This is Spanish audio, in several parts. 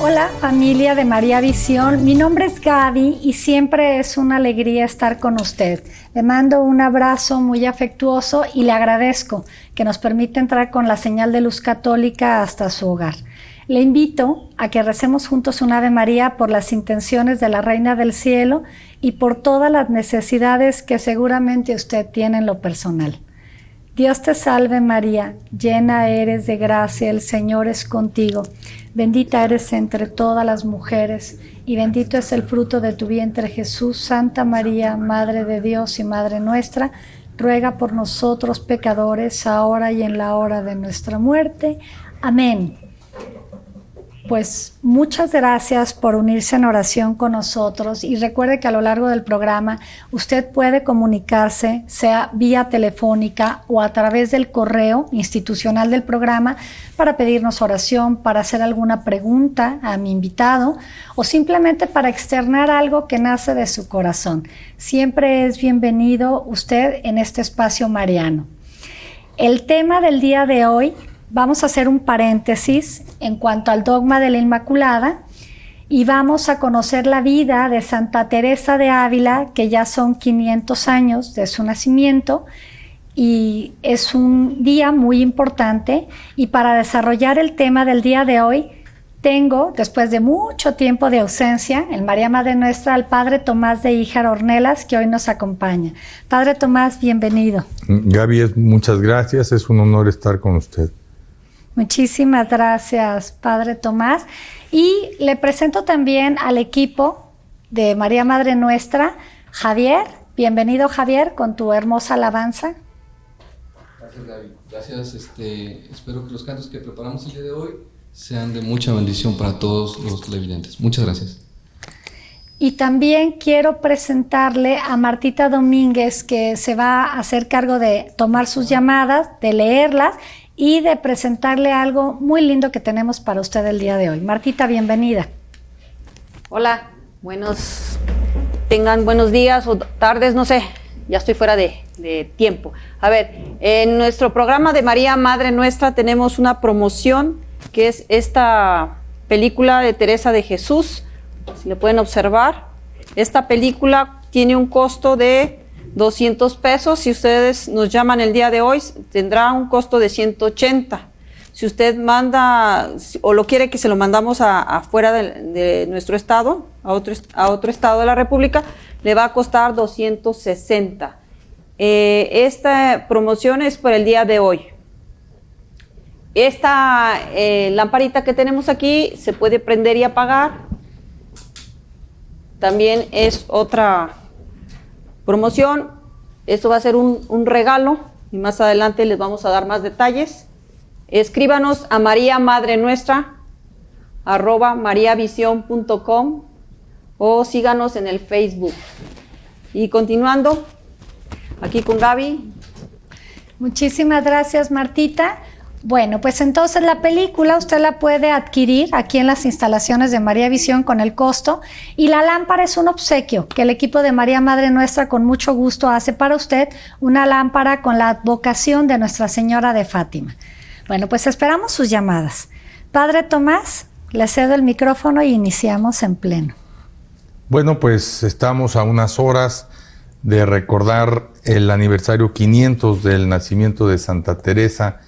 Hola familia de María Visión, mi nombre es Gaby y siempre es una alegría estar con usted. Le mando un abrazo muy afectuoso y le agradezco que nos permita entrar con la señal de luz católica hasta su hogar. Le invito a que recemos juntos un Ave María por las intenciones de la Reina del Cielo y por todas las necesidades que seguramente usted tiene en lo personal. Dios te salve María, llena eres de gracia, el Señor es contigo. Bendita eres entre todas las mujeres y bendito es el fruto de tu vientre Jesús. Santa María, Madre de Dios y Madre nuestra, ruega por nosotros pecadores, ahora y en la hora de nuestra muerte. Amén. Pues muchas gracias por unirse en oración con nosotros y recuerde que a lo largo del programa usted puede comunicarse, sea vía telefónica o a través del correo institucional del programa para pedirnos oración, para hacer alguna pregunta a mi invitado o simplemente para externar algo que nace de su corazón. Siempre es bienvenido usted en este espacio mariano. El tema del día de hoy, vamos a hacer un paréntesis en cuanto al dogma de la Inmaculada y vamos a conocer la vida de Santa Teresa de Ávila, que ya son 500 años de su nacimiento y es un día muy importante. Y para desarrollar el tema del día de hoy, tengo, después de mucho tiempo de ausencia, en María Madre Nuestra, al Padre Tomás de Híjar Ornelas, que hoy nos acompaña. Padre Tomás, bienvenido. Gaby, muchas gracias, es un honor estar con usted. Muchísimas gracias, Padre Tomás. Y le presento también al equipo de María Madre Nuestra, Javier. Bienvenido, Javier, con tu hermosa alabanza. Gracias, Gaby. Gracias. Espero que los cantos que preparamos el día de hoy sean de mucha bendición para todos los televidentes. Muchas gracias. Y también quiero presentarle a Martita Domínguez, que se va a hacer cargo de tomar sus llamadas, de leerlas y de presentarle algo muy lindo que tenemos para usted el día de hoy. Martita, bienvenida. Hola, tengan buenos días o tardes, no sé, ya estoy fuera de tiempo. A ver, en nuestro programa de María Madre Nuestra tenemos una promoción que es esta película de Teresa de Jesús, si le pueden observar. Esta película tiene un costo de 200 pesos, si ustedes nos llaman el día de hoy, tendrá un costo de 180. Si usted manda o lo quiere que se lo mandamos afuera de nuestro estado, a otro estado de la República, le va a costar 260. Esta promoción es por el día de hoy. Esta lamparita que tenemos aquí se puede prender y apagar. También es otra promoción. Esto va a ser un regalo y más adelante les vamos a dar más detalles. Escríbanos a María Madre Nuestra @mariavision.com o síganos en el Facebook. Y continuando aquí con Gaby. Muchísimas gracias, Martita. Bueno, pues entonces la película usted la puede adquirir aquí en las instalaciones de María Visión con el costo, y la lámpara es un obsequio que el equipo de María Madre Nuestra con mucho gusto hace para usted, una lámpara con la advocación de Nuestra Señora de Fátima. Bueno, pues esperamos sus llamadas. Padre Tomás, le cedo el micrófono y iniciamos en pleno. Bueno, pues estamos a unas horas de recordar el aniversario 500 del nacimiento de Santa Teresa,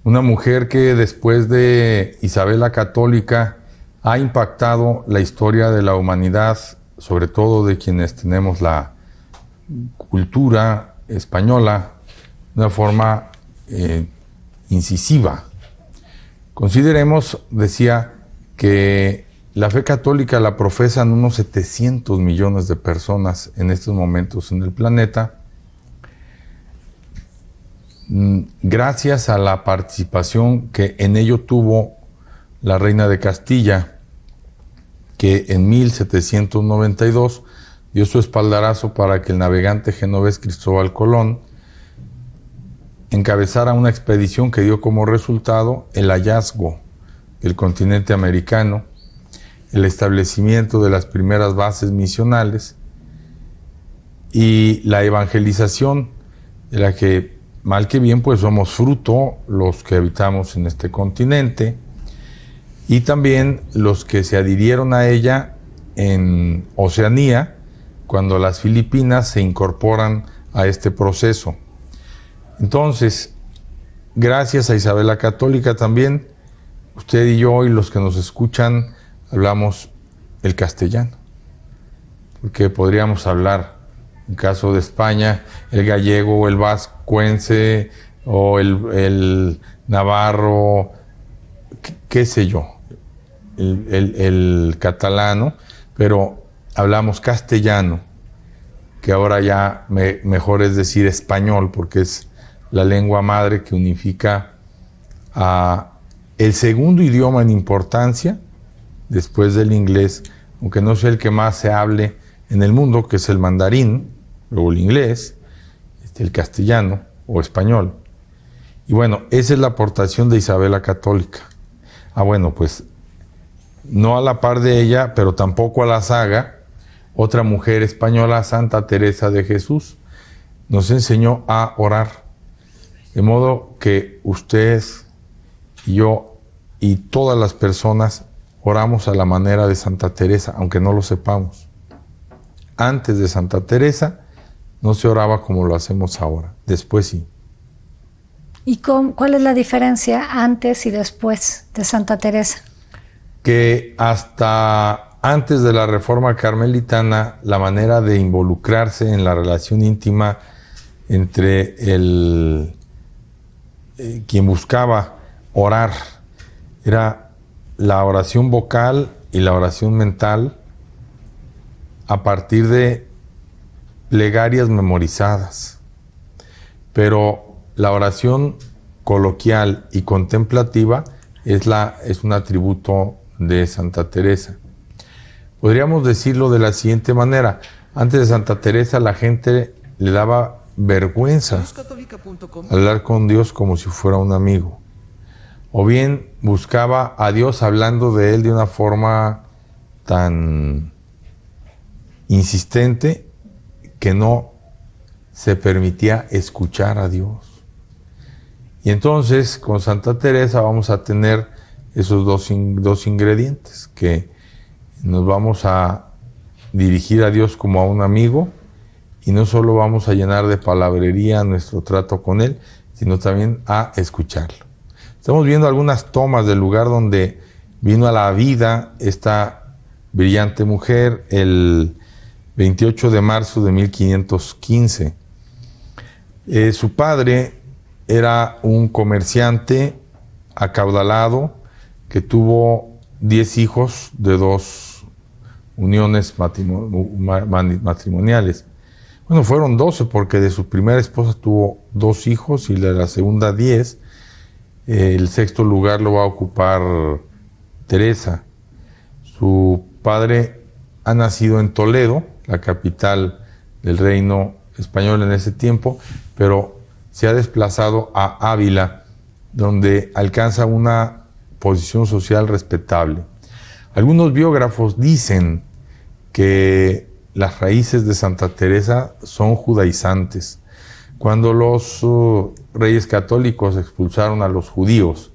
una mujer que después de Isabel la Católica ha impactado la historia de la humanidad, sobre todo de quienes tenemos la cultura española, de una forma incisiva. Consideremos, decía, que la fe católica la profesan unos 700 millones de personas en estos momentos en el planeta, gracias a la participación que en ello tuvo la reina de Castilla, que en 1792 dio su espaldarazo para que el navegante genovés Cristóbal Colón encabezara una expedición que dio como resultado el hallazgo del continente americano, el establecimiento de las primeras bases misionales y la evangelización de la que, mal que bien, pues somos fruto los que habitamos en este continente, y también los que se adhirieron a ella en Oceanía, cuando las Filipinas se incorporan a este proceso. Entonces, gracias a Isabel la Católica también, usted y yo y los que nos escuchan hablamos el castellano, porque podríamos hablar, en caso de España, el gallego, el vascuence o el navarro, qué sé yo, el catalano, pero hablamos castellano, que ahora ya mejor es decir español, porque es la lengua madre que unifica a el segundo idioma en importancia, después del inglés, aunque no sea el que más se hable en el mundo, que es el mandarín, luego el inglés, el castellano o español. Y bueno, esa es la aportación de Isabel la Católica. Bueno, pues no a la par de ella, pero tampoco a la saga, otra mujer española, Santa Teresa de Jesús, nos enseñó a orar. De modo que usted y yo y todas las personas oramos a la manera de Santa Teresa, aunque no lo sepamos. Antes de Santa Teresa no se oraba como lo hacemos ahora, después sí. ¿Y cuál es la diferencia antes y después de Santa Teresa? Que hasta antes de la Reforma Carmelitana, la manera de involucrarse en la relación íntima entre quien buscaba orar era la oración vocal y la oración mental a partir de plegarias memorizadas. Pero la oración coloquial y contemplativa es un atributo de Santa Teresa. Podríamos decirlo de la siguiente manera: antes de Santa Teresa la gente le daba vergüenza hablar con Dios como si fuera un amigo, o bien buscaba a Dios hablando de él de una forma tan insistente que no se permitía escuchar a Dios. Y entonces con Santa Teresa vamos a tener esos dos ingredientes, que nos vamos a dirigir a Dios como a un amigo, y no solo vamos a llenar de palabrería nuestro trato con Él, sino también a escucharlo. Estamos viendo algunas tomas del lugar donde vino a la vida esta brillante mujer el 28 de marzo de 1515. Su padre era un comerciante acaudalado que tuvo 10 hijos de 2 uniones matrimoniales. Bueno, fueron 12 porque de su primera esposa tuvo 2 hijos y de la segunda 10. El 6º lugar lo va a ocupar Teresa. Su padre ha nacido en Toledo, la capital del reino español en ese tiempo, pero se ha desplazado a Ávila, donde alcanza una posición social respetable. Algunos biógrafos dicen que las raíces de Santa Teresa son judaizantes. Cuando los reyes católicos expulsaron a los judíos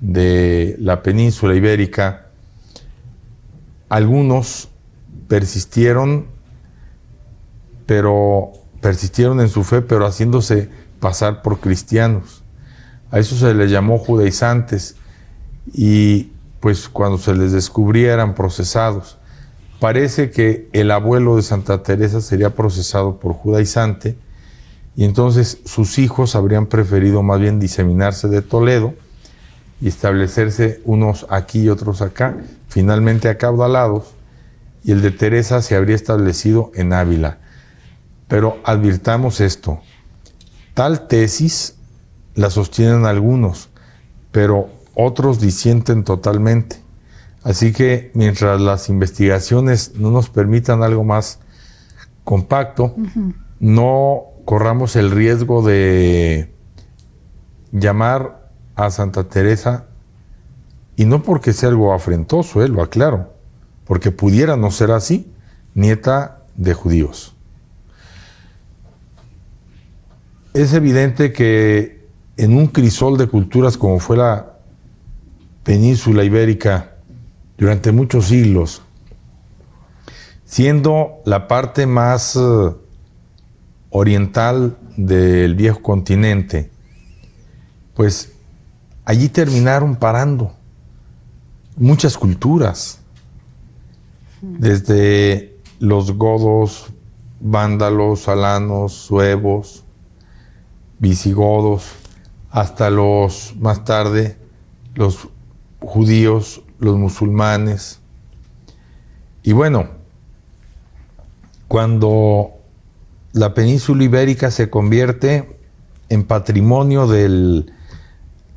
de la península ibérica, algunos persistieron en su fe, pero haciéndose pasar por cristianos. A eso se les llamó judaizantes, y pues cuando se les descubría eran procesados. Parece que el abuelo de Santa Teresa sería procesado por judaizante, y entonces sus hijos habrían preferido más bien diseminarse de Toledo y establecerse unos aquí y otros acá, finalmente acaudalados, y el de Teresa se habría establecido en Ávila. Pero advirtamos esto: tal tesis la sostienen algunos, pero otros disienten totalmente. Así que mientras las investigaciones no nos permitan algo más compacto, no corramos el riesgo de llamar a Santa Teresa, y no porque sea algo afrentoso, lo aclaro, porque pudiera no ser así, nieta de judíos. Es evidente que en un crisol de culturas como fue la península ibérica durante muchos siglos, siendo la parte más oriental del viejo continente, pues allí terminaron parando muchas culturas, desde los godos, vándalos, alanos, suevos, visigodos, hasta más tarde, los judíos, los musulmanes. Y bueno, cuando la península ibérica se convierte en patrimonio del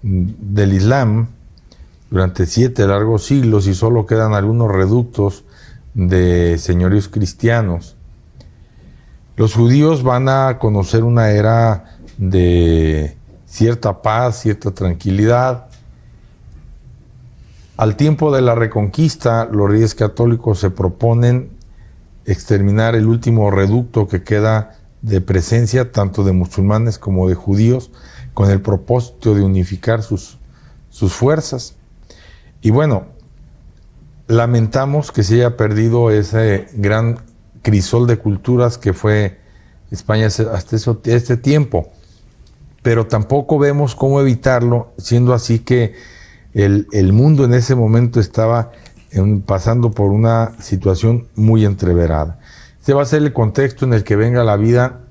Islam durante 7 largos siglos y solo quedan algunos reductos de señoríos cristianos, los judíos van a conocer una era de cierta paz, cierta tranquilidad. Al tiempo de la Reconquista, los reyes católicos se proponen exterminar el último reducto que queda de presencia tanto de musulmanes como de judíos, con el propósito de unificar sus fuerzas. Y bueno, lamentamos que se haya perdido ese gran crisol de culturas que fue España hasta este tiempo, pero tampoco vemos cómo evitarlo, siendo así que el mundo en ese momento estaba pasando por una situación muy entreverada. Este va a ser el contexto en el que venga a la vida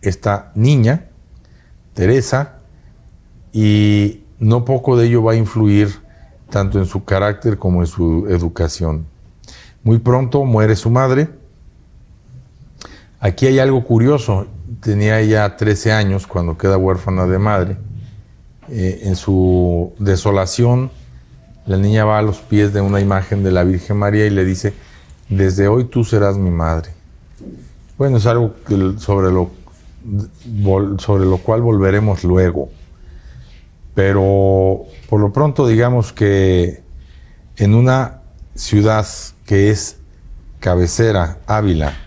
esta niña, Teresa, y no poco de ello va a influir tanto en su carácter como en su educación. Muy pronto muere su madre. Aquí hay algo curioso. Tenía ella 13 años cuando queda huérfana de madre. En su desolación, la niña va a los pies de una imagen de la Virgen María y le dice: desde hoy tú serás mi madre. Bueno, es algo sobre lo cual volveremos luego. Pero por lo pronto digamos que en una ciudad que es cabecera, Ávila,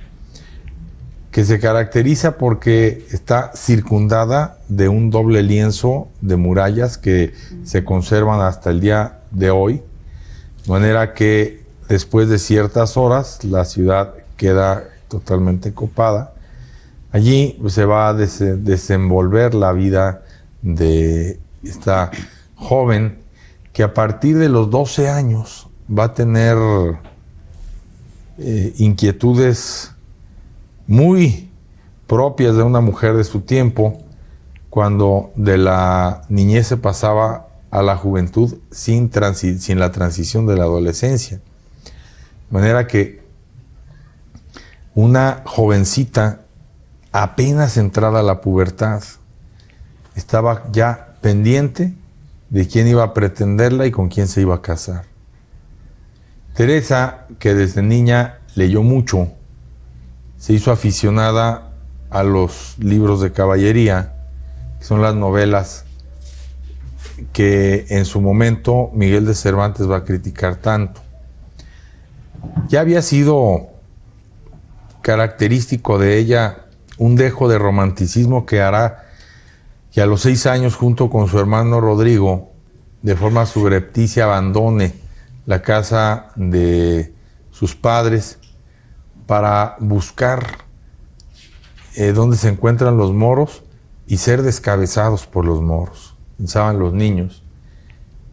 que se caracteriza porque está circundada de un doble lienzo de murallas que se conservan hasta el día de hoy, de manera que después de ciertas horas la ciudad queda totalmente copada. Allí se va a desenvolver la vida de esta joven que a partir de los 12 años va a tener inquietudes muy propias de una mujer de su tiempo, cuando de la niñez se pasaba a la juventud sin la transición de la adolescencia. De manera que una jovencita apenas entrada a la pubertad estaba ya pendiente de quién iba a pretenderla y con quién se iba a casar. Teresa, que desde niña leyó mucho, se hizo aficionada a los libros de caballería, que son las novelas que en su momento Miguel de Cervantes va a criticar tanto. Ya había sido característico de ella un dejo de romanticismo que hará que a los 6 años, junto con su hermano Rodrigo, de forma subrepticia abandone la casa de sus padres para buscar dónde se encuentran los moros y ser descabezados por los moros. Pensaban los niños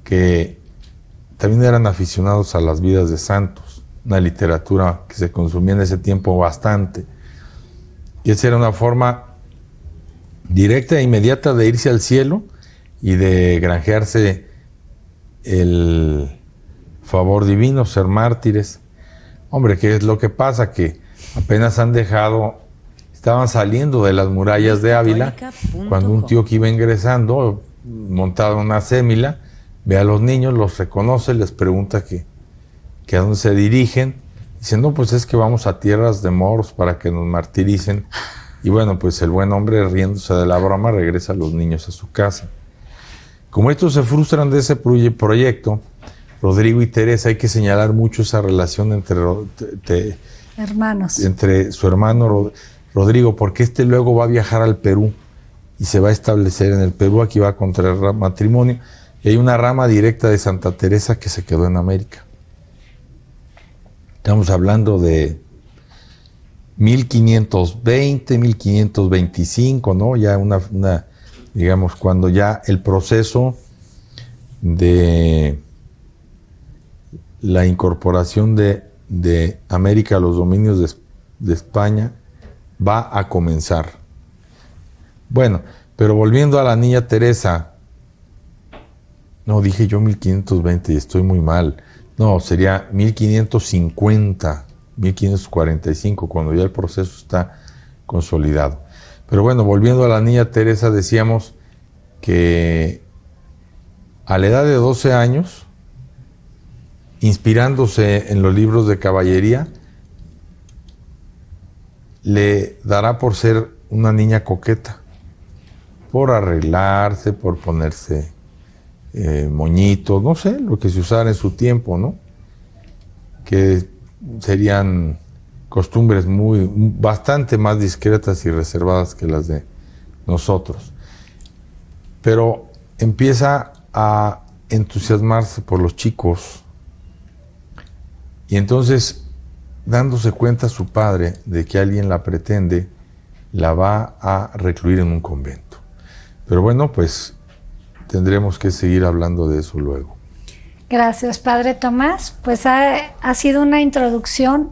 que también eran aficionados a las vidas de santos, una literatura que se consumía en ese tiempo bastante. Y esa era una forma directa e inmediata de irse al cielo y de granjearse el favor divino, ser mártires. Hombre, ¿qué es lo que pasa? Que apenas estaban saliendo de las murallas de Ávila, cuando un tío que iba ingresando, montado en una sémila, ve a los niños, los reconoce, les pregunta que a dónde se dirigen. Dicen: no, pues es que vamos a tierras de moros para que nos martiricen. Y bueno, pues el buen hombre, riéndose de la broma, regresa a los niños a su casa. Como estos se frustran de ese proyecto, Rodrigo y Teresa, hay que señalar mucho esa relación entre hermanos, entre su hermano Rodrigo, porque luego va a viajar al Perú y se va a establecer en el Perú. Aquí va a contraer matrimonio, Y hay una rama directa de Santa Teresa que se quedó en América. Estamos hablando de 1520, 1525, ¿no? Ya digamos, cuando ya el proceso de la incorporación de América a los dominios de España va a comenzar. Bueno, pero volviendo a la niña Teresa, no, dije yo 1520 y estoy muy mal. No, sería 1550, 1545, cuando ya el proceso está consolidado. Pero bueno, volviendo a la niña Teresa, decíamos que a la edad de 12 años, inspirándose en los libros de caballería, le dará por ser una niña coqueta, por arreglarse, por ponerse moñitos, no sé, lo que se usara en su tiempo, ¿no? Que serían costumbres bastante más discretas y reservadas que las de nosotros. Pero empieza a entusiasmarse por los chicos y entonces, dándose cuenta su padre de que alguien la pretende, la va a recluir en un convento. Pero bueno, pues tendremos que seguir hablando de eso luego. Gracias, Padre Tomás. Pues ha sido una introducción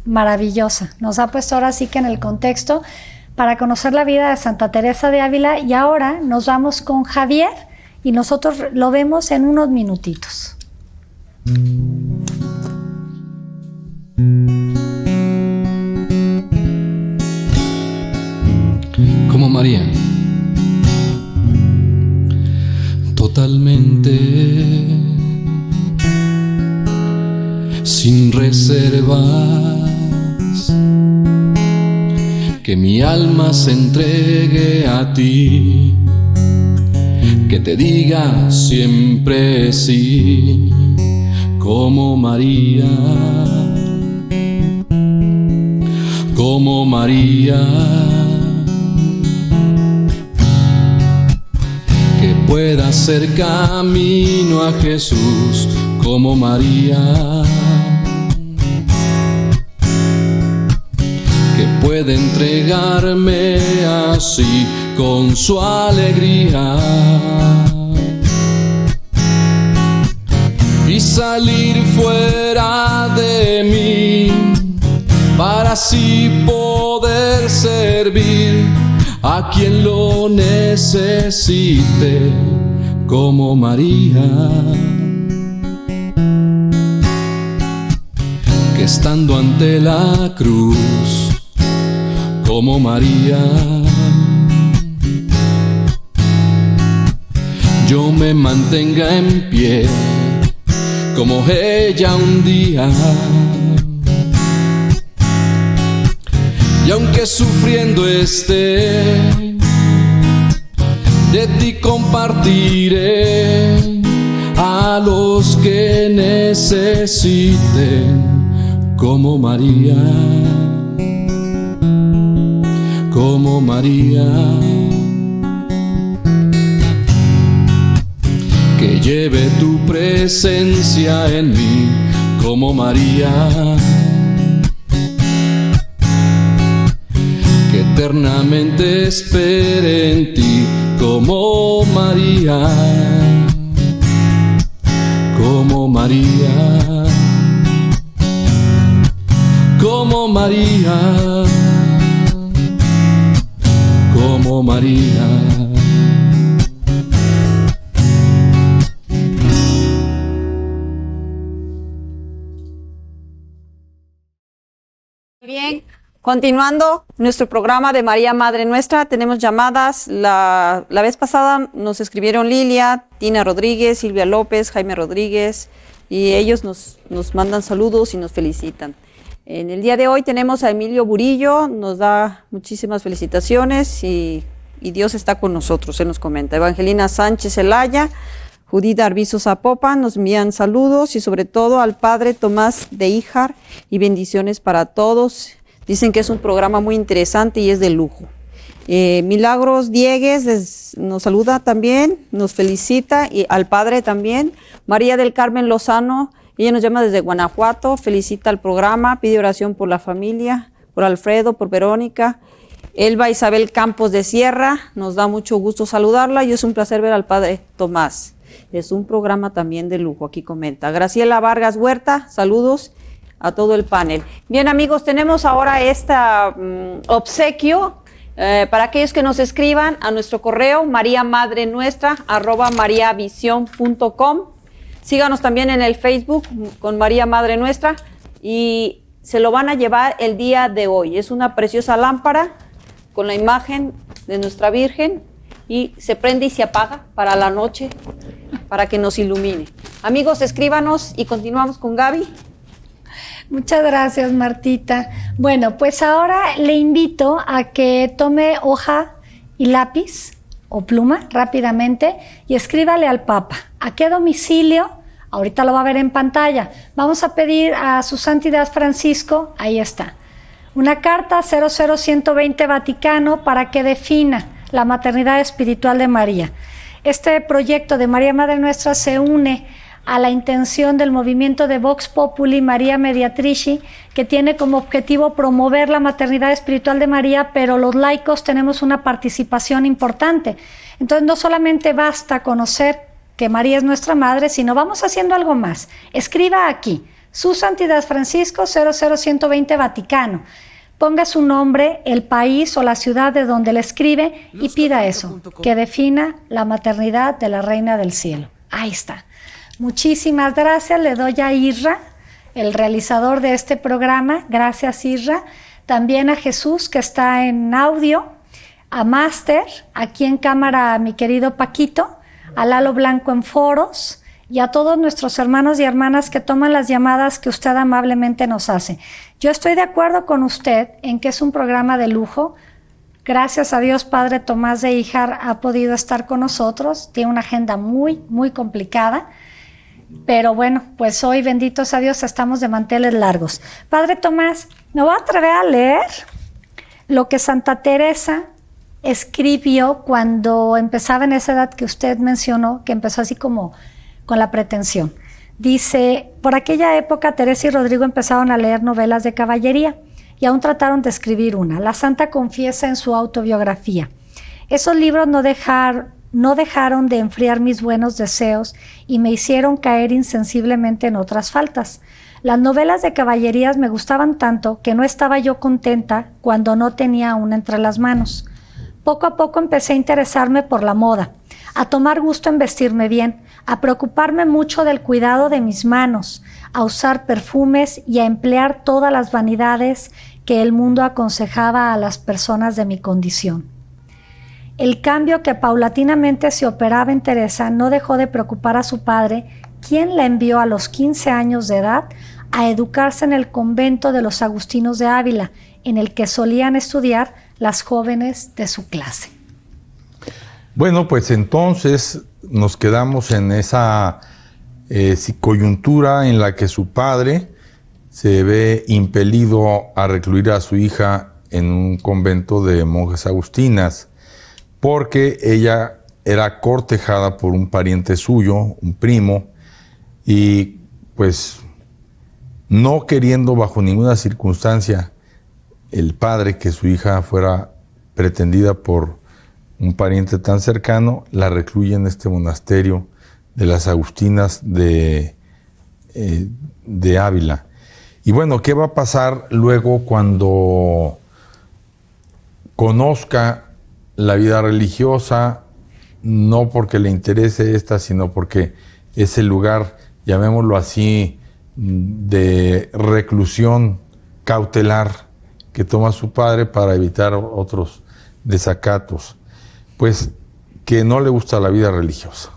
maravillosa. Nos ha puesto ahora sí que en el contexto para conocer la vida de Santa Teresa de Ávila, y ahora nos vamos con Javier y nosotros lo vemos en unos minutitos. Como María, totalmente, sin reservas, que mi alma se entregue a ti, que te diga siempre sí, como María, como María. Pueda ser camino a Jesús como María, que pueda entregarme así con su alegría y salir fuera de mí para así poder servir a quien lo necesite como María, que estando ante la cruz como María, yo me mantenga en pie como ella un día. Y aunque sufriendo esté, de ti compartiré a los que necesiten como María, como María, que lleve tu presencia en mí como María, eternamente espere en ti como María, como María, como María, como María. Bien. Continuando nuestro programa de María Madre Nuestra, tenemos llamadas. La vez pasada nos escribieron Lilia, Tina Rodríguez, Silvia López, Jaime Rodríguez, y ellos nos mandan saludos y nos felicitan. En el día de hoy tenemos a Emilio Burillo, nos da muchísimas felicitaciones y Dios está con nosotros, él nos comenta. Evangelina Sánchez Zelaya, Judith Arbizo Zapopan nos envían saludos y sobre todo al Padre Tomás de Híjar y bendiciones para todos. Dicen que es un programa muy interesante y es de lujo. Milagros Diegues nos saluda también, nos felicita, y al padre también. María del Carmen Lozano, ella nos llama desde Guanajuato, felicita al programa, pide oración por la familia, por Alfredo, por Verónica. Elba Isabel Campos de Sierra, nos da mucho gusto saludarla y es un placer ver al padre Tomás. Es un programa también de lujo, aquí comenta. Graciela Vargas Huerta, saludos a todo el panel. Bien, amigos, tenemos ahora obsequio para aquellos que nos escriban a nuestro correo mariamadrenuestra@mariavision.com. Síganos también en el Facebook con María Madre Nuestra y se lo van a llevar el día de hoy. Es una preciosa lámpara con la imagen de nuestra Virgen y se prende y se apaga para la noche, para que nos ilumine. Amigos, escríbanos y continuamos con Gaby. Muchas gracias, Martita. Bueno, pues ahora le invito a que tome hoja y lápiz o pluma rápidamente y escríbale al Papa. ¿A qué domicilio? Ahorita lo va a ver en pantalla. Vamos a pedir a su Santidad Francisco, ahí está, una carta 00120 Vaticano para que defina la maternidad espiritual de María. Este proyecto de María Madre Nuestra se une a la intención del movimiento de Vox Populi María Mediatrici, que tiene como objetivo promover la maternidad espiritual de María, pero los laicos tenemos una participación importante. Entonces no solamente basta conocer que María es nuestra madre, sino vamos haciendo algo más. Escriba aquí, su Santidad Francisco 00120 Vaticano. Ponga su nombre, el país o la ciudad de donde le escribe y pida eso, que defina la maternidad de la Reina del Cielo. Ahí está. Muchísimas gracias, le doy a Irra, el realizador de este programa. Gracias, Irra. También a Jesús, que está en audio, a Máster, aquí en cámara a mi querido Paquito, a Lalo Blanco en foros y a todos nuestros hermanos y hermanas que toman las llamadas que usted amablemente nos hace. Yo estoy de acuerdo con usted en que es un programa de lujo. Gracias a Dios, Padre Tomás de Híjar ha podido estar con nosotros. Tiene una agenda muy, muy complicada. Pero bueno, pues hoy, benditos a Dios, estamos de manteles largos. Padre Tomás, me voy a atrever a leer lo que Santa Teresa escribió cuando empezaba en esa edad que usted mencionó, que empezó así como con la pretensión. Dice, por aquella época Teresa y Rodrigo empezaron a leer novelas de caballería y aún trataron de escribir una. La santa confiesa en su autobiografía: esos libros no dejaron de enfriar mis buenos deseos y me hicieron caer insensiblemente en otras faltas. Las novelas de caballerías me gustaban tanto que no estaba yo contenta cuando no tenía una entre las manos. Poco a poco empecé a interesarme por la moda, a tomar gusto en vestirme bien, a preocuparme mucho del cuidado de mis manos, a usar perfumes y a emplear todas las vanidades que el mundo aconsejaba a las personas de mi condición. El cambio que paulatinamente se operaba en Teresa no dejó de preocupar a su padre, quien la envió a los 15 años de edad a educarse en el convento de los Agustinos de Ávila, en el que solían estudiar las jóvenes de su clase. Bueno, pues entonces nos quedamos en esa coyuntura en la que su padre se ve impelido a recluir a su hija en un convento de monjas agustinas, porque ella era cortejada por un pariente suyo, un primo, y pues no queriendo bajo ninguna circunstancia el padre que su hija fuera pretendida por un pariente tan cercano, la recluye en este monasterio de las Agustinas de Ávila. Y bueno, ¿qué va a pasar luego cuando conozca la vida religiosa? No porque le interese esta, sino porque es el lugar, llamémoslo así, de reclusión cautelar que toma su padre para evitar otros desacatos. Pues que no le gusta la vida religiosa.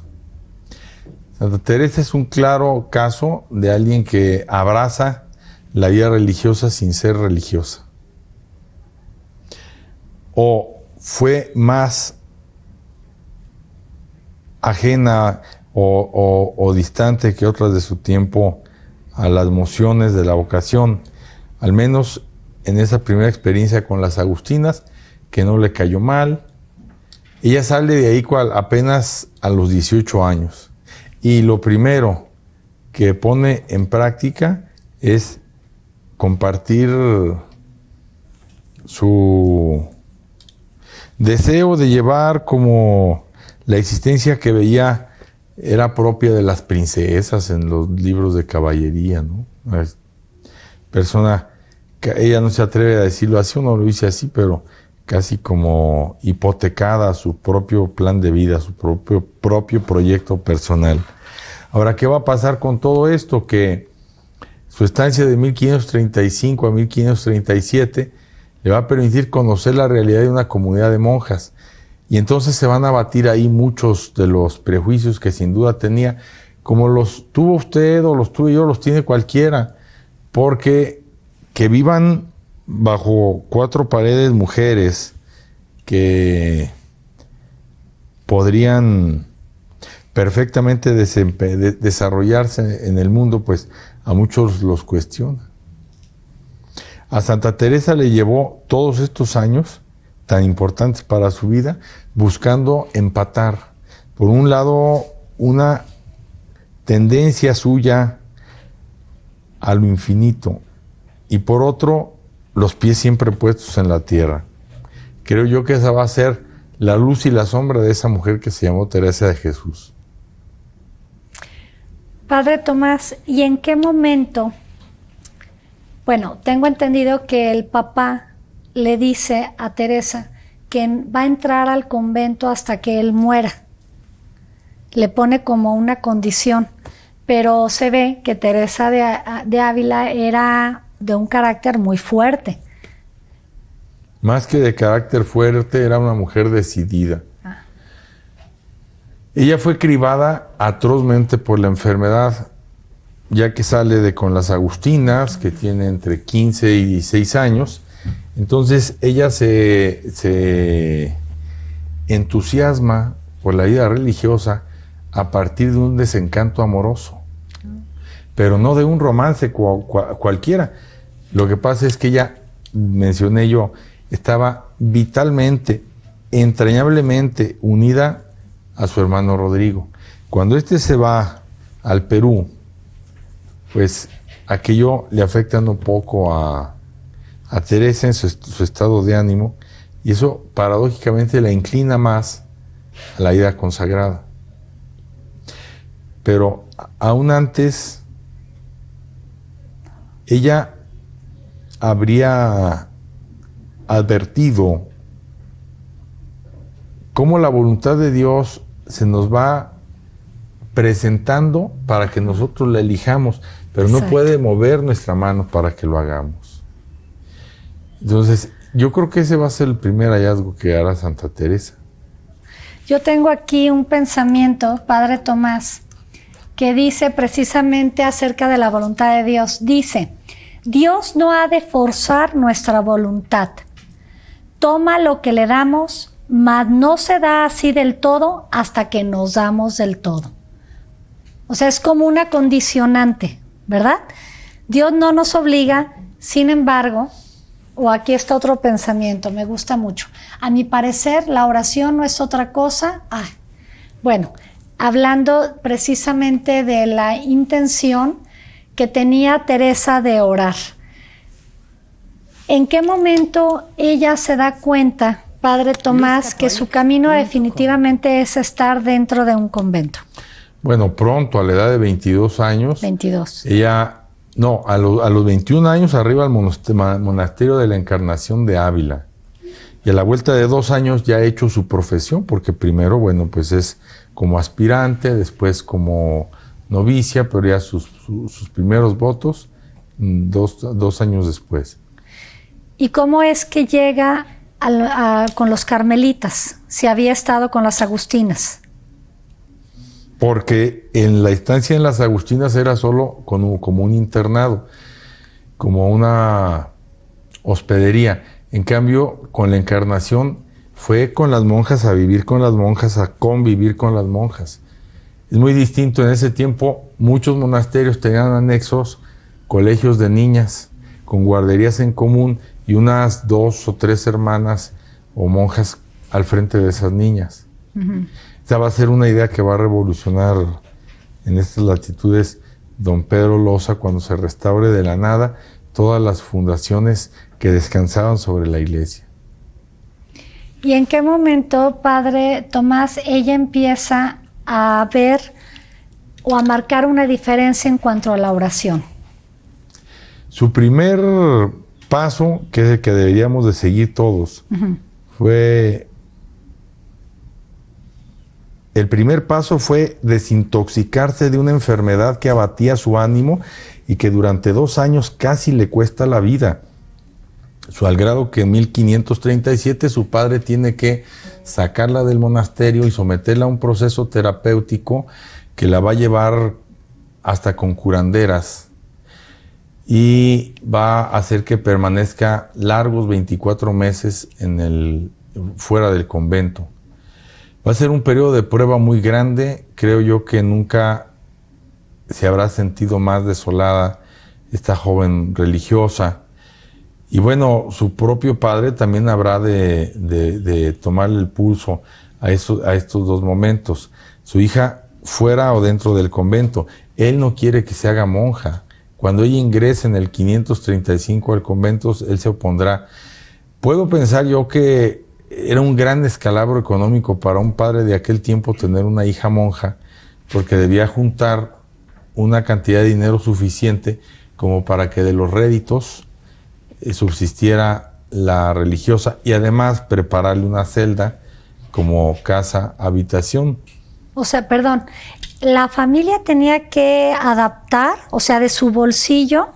Santa Teresa es un claro caso de alguien que abraza la vida religiosa sin ser religiosa. O fue más ajena o distante que otras de su tiempo a las mociones de la vocación, al menos en esa primera experiencia con las agustinas, que no le cayó mal. Ella sale de ahí apenas a los 18 años. Y lo primero que pone en práctica es compartir su deseo de llevar como la existencia que veía era propia de las princesas en los libros de caballería, ¿no? Una persona que ella no se atreve a decirlo así, uno lo dice así, pero casi como hipotecada a su propio plan de vida, su propio proyecto personal. Ahora, ¿qué va a pasar con todo esto? Que su estancia de 1535 a 1537 le va a permitir conocer la realidad de una comunidad de monjas. Y entonces se van a batir ahí muchos de los prejuicios que sin duda tenía, como los tuvo usted o los tuve yo, los tiene cualquiera, porque que vivan bajo 4 paredes mujeres que podrían perfectamente desarrollarse en el mundo, pues a muchos los cuestiona. A Santa Teresa le llevó todos estos años tan importantes para su vida, buscando empatar, por un lado, una tendencia suya a lo infinito, y por otro, los pies siempre puestos en la tierra. Creo yo que esa va a ser la luz y la sombra de esa mujer que se llamó Teresa de Jesús. Padre Tomás, ¿y en qué momento? Bueno, tengo entendido que el papá le dice a Teresa que va a entrar al convento hasta que él muera. Le pone como una condición, pero se ve que Teresa de Ávila era de un carácter muy fuerte. Más que de carácter fuerte, era una mujer decidida. Ella fue cribada atrozmente por la enfermedad, ya que sale con las agustinas, que tiene entre 15 y 16 años. Entonces ella se entusiasma por la vida religiosa a partir de un desencanto amoroso, pero no de un romance cualquiera. Lo que pasa es que ella, mencioné yo, estaba vitalmente, entrañablemente unida a su hermano Rodrigo. Cuando este se va al Perú, pues aquello le afecta un poco a Teresa en su estado de ánimo, y eso paradójicamente la inclina más a la vida consagrada. Pero aún antes, ella habría advertido cómo la voluntad de Dios se nos va presentando para que nosotros la elijamos, pero no puede mover nuestra mano para que lo hagamos. Entonces, yo creo que ese va a ser el primer hallazgo que hará Santa Teresa. Yo tengo aquí un pensamiento, Padre Tomás, que dice precisamente acerca de la voluntad de Dios. Dice: Dios no ha de forzar nuestra voluntad. Toma lo que le damos, mas no se da así del todo hasta que nos damos del todo. O sea, es como una condicionante, ¿verdad? Dios no nos obliga, sin embargo, o aquí está otro pensamiento, me gusta mucho. A mi parecer, la oración no es otra cosa. Bueno, hablando precisamente de la intención que tenía Teresa de orar. ¿En qué momento ella se da cuenta, Padre Tomás, que su camino definitivamente es estar dentro de un convento? Bueno, pronto, a la edad de 22 años. 22. Ella, no, a los 21 años arriba al monasterio de la Encarnación de Ávila. Y a la vuelta de 2 años ya ha hecho su profesión, porque primero, bueno, pues es como aspirante, después como novicia, pero ya sus primeros votos, 2 años después. ¿Y cómo es que llega con los carmelitas, si había estado con las agustinas? Porque en la estancia en las agustinas era solo como un internado, como una hospedería. En cambio, con la Encarnación fue con las monjas, a vivir con las monjas, a convivir con las monjas. Es muy distinto. En ese tiempo, muchos monasterios tenían anexos colegios de niñas con guarderías en común y unas 2 o 3 hermanas o monjas al frente de esas niñas. Esta va a ser una idea que va a revolucionar en estas latitudes don Pedro Loza cuando se restaure de la nada todas las fundaciones que descansaban sobre la iglesia. ¿Y en qué momento, padre Tomás, ella empieza a ver o a marcar una diferencia en cuanto a la oración? Su primer paso, que es el que deberíamos de seguir todos, el primer paso fue desintoxicarse de una enfermedad que abatía su ánimo y que durante 2 años casi le cuesta la vida. Al grado que en 1537 su padre tiene que sacarla del monasterio y someterla a un proceso terapéutico que la va a llevar hasta con curanderas y va a hacer que permanezca largos 24 meses fuera del convento. Va a ser un periodo de prueba muy grande. Creo yo que nunca se habrá sentido más desolada esta joven religiosa. Y bueno, su propio padre también habrá de tomarle el pulso a estos 2 momentos. Su hija fuera o dentro del convento. Él no quiere que se haga monja. Cuando ella ingrese en el 535 al convento, él se opondrá. Puedo pensar yo que era un gran descalabro económico para un padre de aquel tiempo tener una hija monja, porque debía juntar una cantidad de dinero suficiente como para que de los réditos subsistiera la religiosa y además prepararle una celda como casa habitación. O sea, perdón, la familia tenía que adaptar, o sea, de su bolsillo.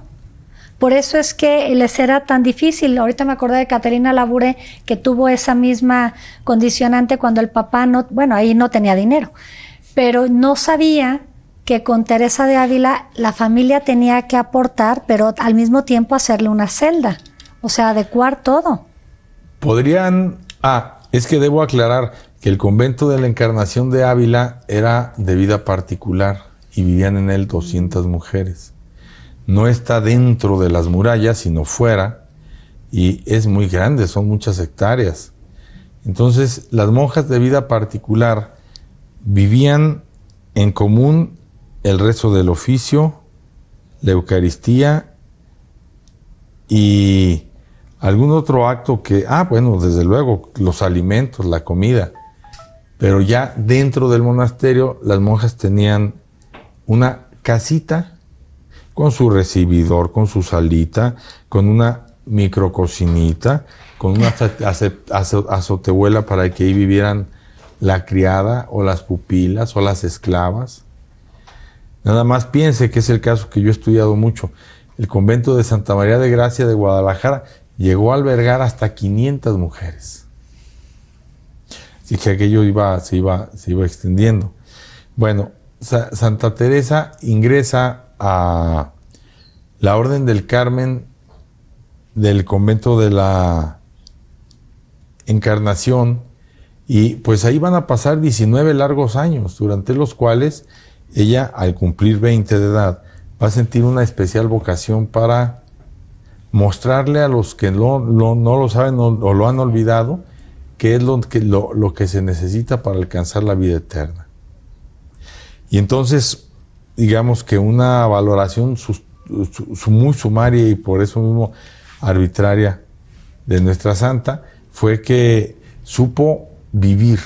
Por eso es que les era tan difícil. Ahorita me acordé de Caterina Labouré, que tuvo esa misma condicionante cuando el papá ahí no tenía dinero, pero no sabía que con Teresa de Ávila la familia tenía que aportar, pero al mismo tiempo hacerle una celda, o sea, adecuar todo. Es que debo aclarar que el convento de la Encarnación de Ávila era de vida particular y vivían en él 200 mujeres. No está dentro de las murallas, sino fuera, y es muy grande, son muchas hectáreas. Entonces, las monjas de vida particular vivían en común el rezo del oficio, la Eucaristía y algún otro acto desde luego, los alimentos, la comida. Pero ya dentro del monasterio, las monjas tenían una casita con su recibidor, con su salita, con una micrococinita, con una azotehuela para que ahí vivieran la criada o las pupilas o las esclavas. Nada más piense que es el caso que yo he estudiado mucho. El convento de Santa María de Gracia de Guadalajara llegó a albergar hasta 500 mujeres. Así que aquello se iba extendiendo. Bueno, Santa Teresa ingresa a la Orden del Carmen del convento de la Encarnación y pues ahí van a pasar 19 largos años, durante los cuales ella, al cumplir 20 de edad, va a sentir una especial vocación para mostrarle a los que no lo saben o lo han olvidado qué es lo que se necesita para alcanzar la vida eterna. Y entonces, digamos que una valoración muy sumaria y por eso mismo arbitraria de nuestra santa fue que supo vivir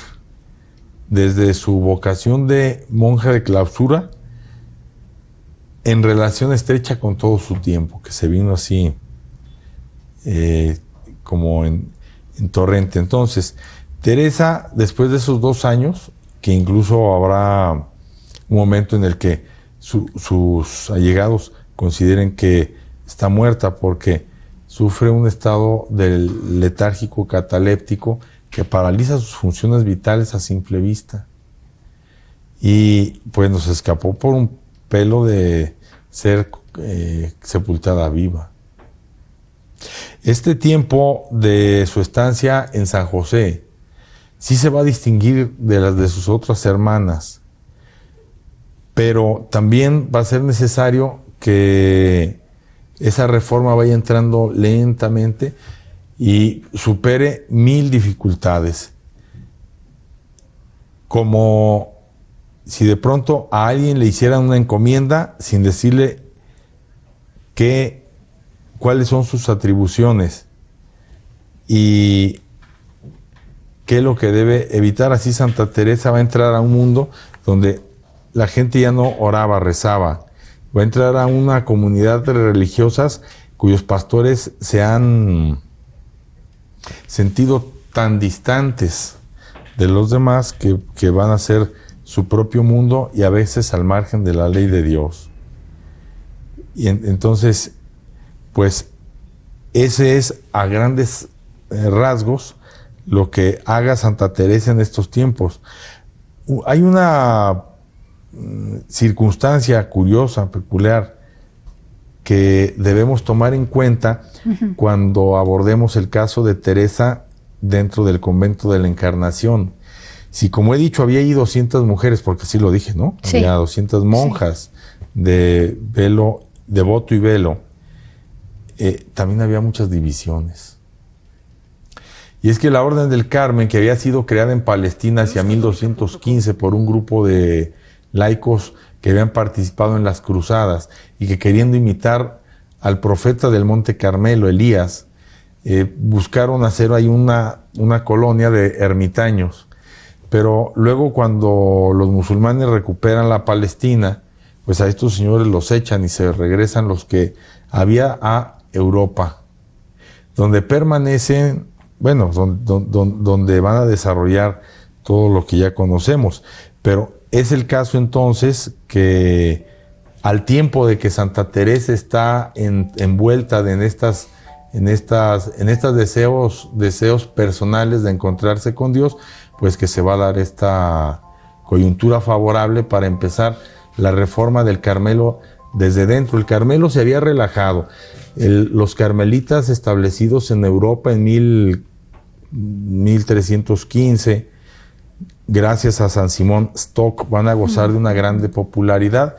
desde su vocación de monja de clausura en relación estrecha con todo su tiempo, que se vino así como en torrente. Entonces, Teresa, después de esos 2 años, que incluso habrá un momento en el que sus allegados consideren que está muerta porque sufre un estado del letárgico cataléptico que paraliza sus funciones vitales a simple vista. Y pues nos escapó por un pelo de ser sepultada viva. Este tiempo de su estancia en San José sí se va a distinguir de las de sus otras hermanas, pero también va a ser necesario que esa reforma vaya entrando lentamente y supere 1000 dificultades. Como si de pronto a alguien le hicieran una encomienda sin decirle cuáles son sus atribuciones y qué es lo que debe evitar. Así Santa Teresa va a entrar a un mundo donde la gente ya no oraba, rezaba. Va a entrar a una comunidad de religiosas cuyos pastores se han sentido tan distantes de los demás que van a hacer su propio mundo y a veces al margen de la ley de Dios. Y entonces, pues, ese es a grandes rasgos lo que haga Santa Teresa en estos tiempos. Hay una circunstancia curiosa, peculiar, que debemos tomar en cuenta cuando abordemos el caso de Teresa dentro del convento de la Encarnación. Si, como he dicho, había ahí 200 mujeres, porque sí lo dije, ¿no? Sí. Había 200 monjas de velo, devoto y velo. También había muchas divisiones. Y es que la Orden del Carmen, que había sido creada en Palestina hacia 1215 por un grupo de laicos que habían participado en las cruzadas y que, queriendo imitar al profeta del Monte Carmelo, Elías, buscaron hacer ahí una colonia de ermitaños. Pero luego, cuando los musulmanes recuperan la Palestina, pues a estos señores los echan y se regresan los que había a Europa, donde permanecen, bueno, donde van a desarrollar todo lo que ya conocemos. Pero es el caso entonces que al tiempo de que Santa Teresa está envuelta en estos deseos personales de encontrarse con Dios, pues que se va a dar esta coyuntura favorable para empezar la reforma del Carmelo desde dentro. El Carmelo se había relajado. Los carmelitas establecidos en Europa en 1315, gracias a San Simón Stock, van a gozar de una grande popularidad.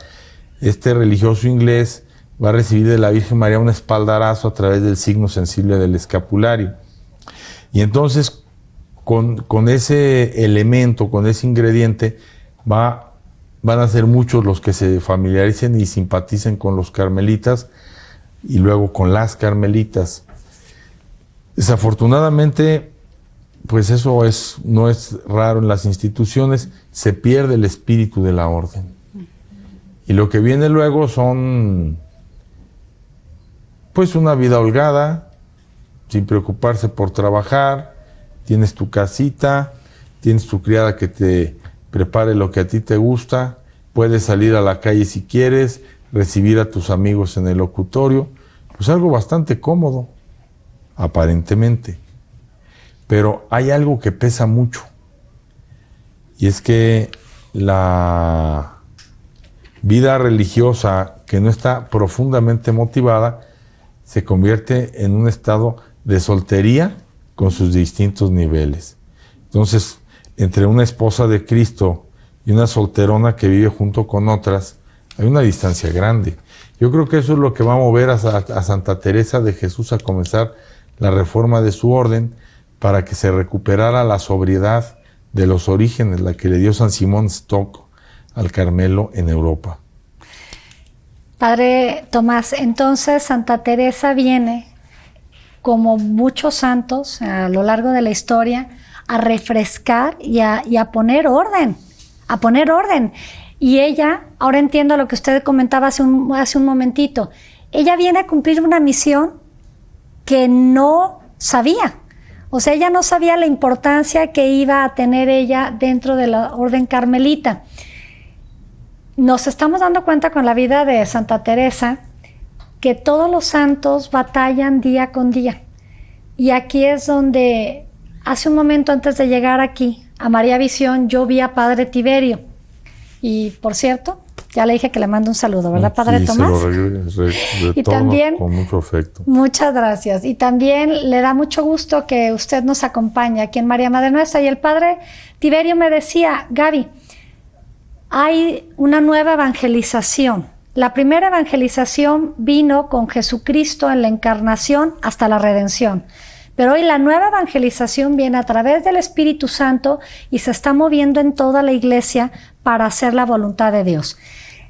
Este religioso inglés va a recibir de la Virgen María un espaldarazo a través del signo sensible del escapulario. Y entonces, con ese elemento, con ese ingrediente, van a ser muchos los que se familiaricen y simpaticen con los carmelitas y luego con las carmelitas. Desafortunadamente, pues eso no es raro en las instituciones, se pierde el espíritu de la orden. Y lo que viene luego son, pues, una vida holgada, sin preocuparse por trabajar. Tienes tu casita, tienes tu criada que te prepare lo que a ti te gusta, puedes salir a la calle si quieres, recibir a tus amigos en el locutorio, pues algo bastante cómodo, aparentemente. Pero hay algo que pesa mucho, y es que la vida religiosa que no está profundamente motivada se convierte en un estado de soltería con sus distintos niveles. Entonces, entre una esposa de Cristo y una solterona que vive junto con otras, hay una distancia grande. Yo creo que eso es lo que va a mover a Santa Teresa de Jesús a comenzar la reforma de su orden, para que se recuperara la sobriedad de los orígenes, la que le dio San Simón Stock al Carmelo en Europa. Padre Tomás, entonces Santa Teresa viene, como muchos santos a lo largo de la historia, a refrescar y a poner orden, Y ella, ahora entiendo lo que usted comentaba hace un momentito, ella viene a cumplir una misión que no sabía. O sea, ella no sabía la importancia que iba a tener ella dentro de la orden carmelita. Nos estamos dando cuenta con la vida de Santa Teresa que todos los santos batallan día con día. Y aquí es donde, hace un momento antes de llegar aquí, a María Visión, yo vi a Padre Tiberio. Y, por cierto, ya le dije que le mando un saludo, ¿verdad, Padre Tomás? Y también, con mucho afecto. Muchas gracias. Y también le da mucho gusto que usted nos acompañe aquí en María Madre Nuestra. Y el Padre Tiberio me decía, Gaby, hay una nueva evangelización. La primera evangelización vino con Jesucristo en la encarnación hasta la redención. Pero hoy la nueva evangelización viene a través del Espíritu Santo y se está moviendo en toda la iglesia para hacer la voluntad de Dios.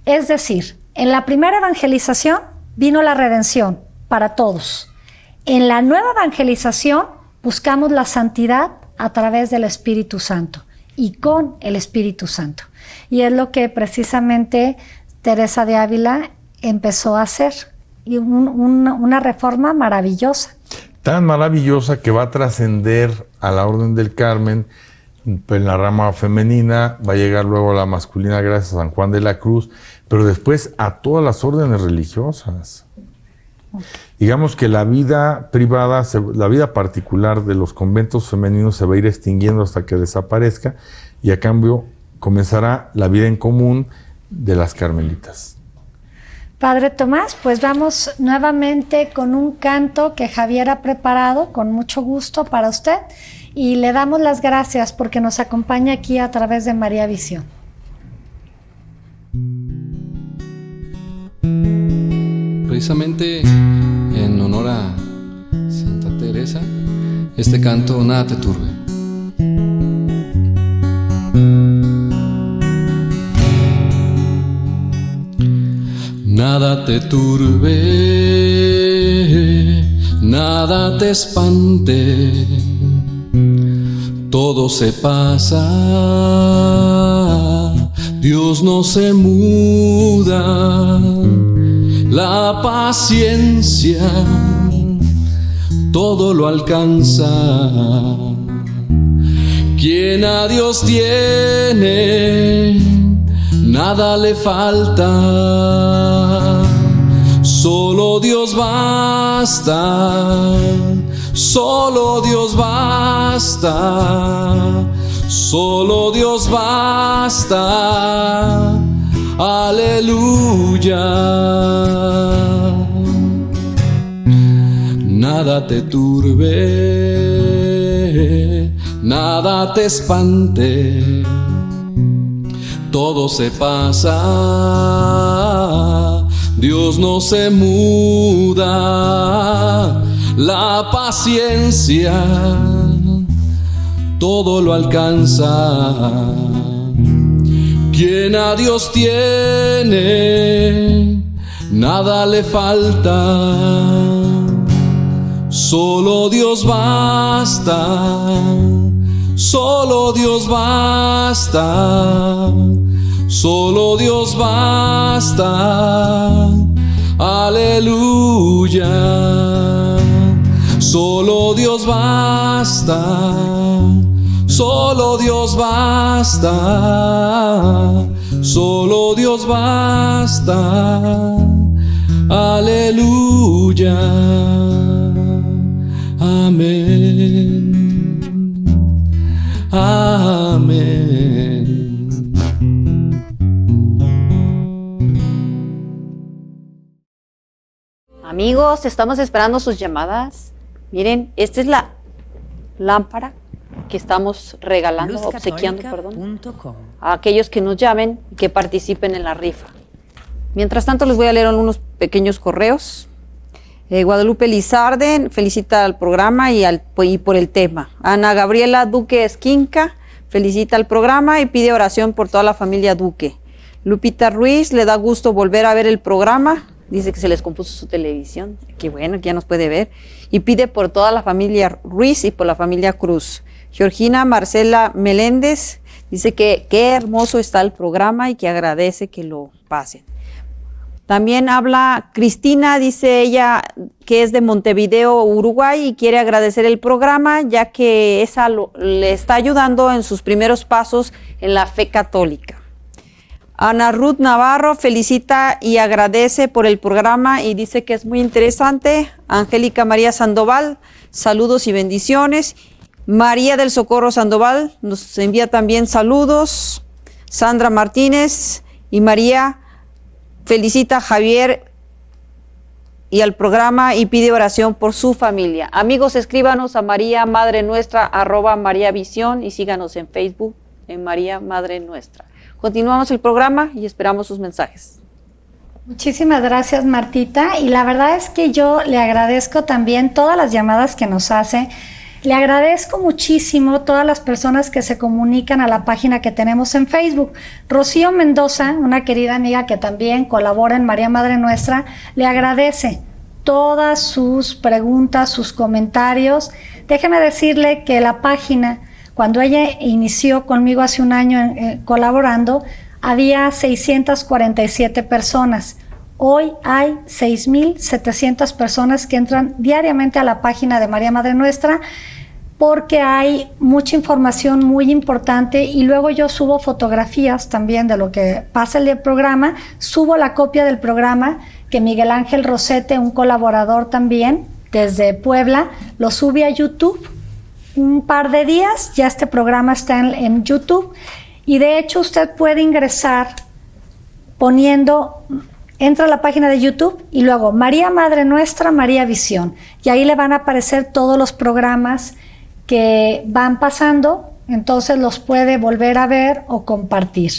Es decir, en la primera evangelización vino la redención para todos. En la nueva evangelización buscamos la santidad a través del Espíritu Santo y con el Espíritu Santo. Y es lo que precisamente Teresa de Ávila empezó a hacer, y una reforma maravillosa. Tan maravillosa que va a trascender a la Orden del Carmen, en la rama femenina, va a llegar luego a la masculina gracias a San Juan de la Cruz, pero después a todas las órdenes religiosas. Digamos que la vida privada, la vida particular de los conventos femeninos se va a ir extinguiendo hasta que desaparezca, y a cambio comenzará la vida en común de las carmelitas. Padre Tomás, pues vamos nuevamente con un canto que Javier ha preparado con mucho gusto para usted, y le damos las gracias porque nos acompaña aquí a través de María Visión. Precisamente en honor a Santa Teresa, este canto, Nada te turbe. Nada te turbe, nada te espante, todo se pasa, Dios no se muda, la paciencia todo lo alcanza. Quien a Dios tiene, nada le falta, solo Dios basta, solo Dios basta, solo Dios basta, aleluya. Nada te turbe, nada te espante, todo se pasa, Dios no se muda, la paciencia todo lo alcanza. Quien a Dios tiene, nada le falta, solo Dios basta, solo Dios basta, solo Dios basta, aleluya. Solo Dios basta, solo Dios basta, solo Dios basta, aleluya, amén, amén. Amigos, estamos esperando sus llamadas. Miren, esta es la lámpara que estamos regalando, obsequiando, perdón, a aquellos que nos llamen y que participen en la rifa. Mientras tanto, les voy a leer unos pequeños correos. Guadalupe Lizarden felicita al programa y por el tema. Ana Gabriela Duque Esquinca felicita al programa y pide oración por toda la familia Duque. Lupita Ruiz le da gusto volver a ver el programa. Dice que se les compuso su televisión. Qué bueno, que ya nos puede ver. Y pide por toda la familia Ruiz y por la familia Cruz. Georgina Marcela Meléndez dice que qué hermoso está el programa y que agradece que lo pasen. También habla Cristina, dice ella que es de Montevideo, Uruguay, y quiere agradecer el programa ya que le está ayudando en sus primeros pasos en la fe católica. Ana Ruth Navarro felicita y agradece por el programa y dice que es muy interesante. Angélica María Sandoval, saludos y bendiciones. María del Socorro Sandoval nos envía también saludos. Sandra Martínez y María felicita a Javier y al programa y pide oración por su familia. Amigos, escríbanos a María Madre Nuestra @MariaVisión y síganos en Facebook en María Madre Nuestra. Continuamos el programa y esperamos sus mensajes. Muchísimas gracias, Martita. Y la verdad es que yo le agradezco también todas las llamadas que nos hace. Le agradezco muchísimo todas las personas que se comunican a la página que tenemos en Facebook. Rocío Mendoza, una querida amiga que también colabora en María Madre Nuestra, le agradece todas sus preguntas, sus comentarios. Déjeme decirle que la página, cuando ella inició conmigo hace un año colaborando, había 647 personas. Hoy hay 6,700 personas que entran diariamente a la página de María Madre Nuestra, porque hay mucha información muy importante, y luego yo subo fotografías también de lo que pasa en el programa. Subo la copia del programa que Miguel Ángel Rosete, un colaborador también desde Puebla, lo sube a YouTube. Un par de días ya este programa está en YouTube, y de hecho usted puede ingresar entra a la página de YouTube y luego María Madre Nuestra, María Visión, y ahí le van a aparecer todos los programas que van pasando, entonces los puede volver a ver o compartir.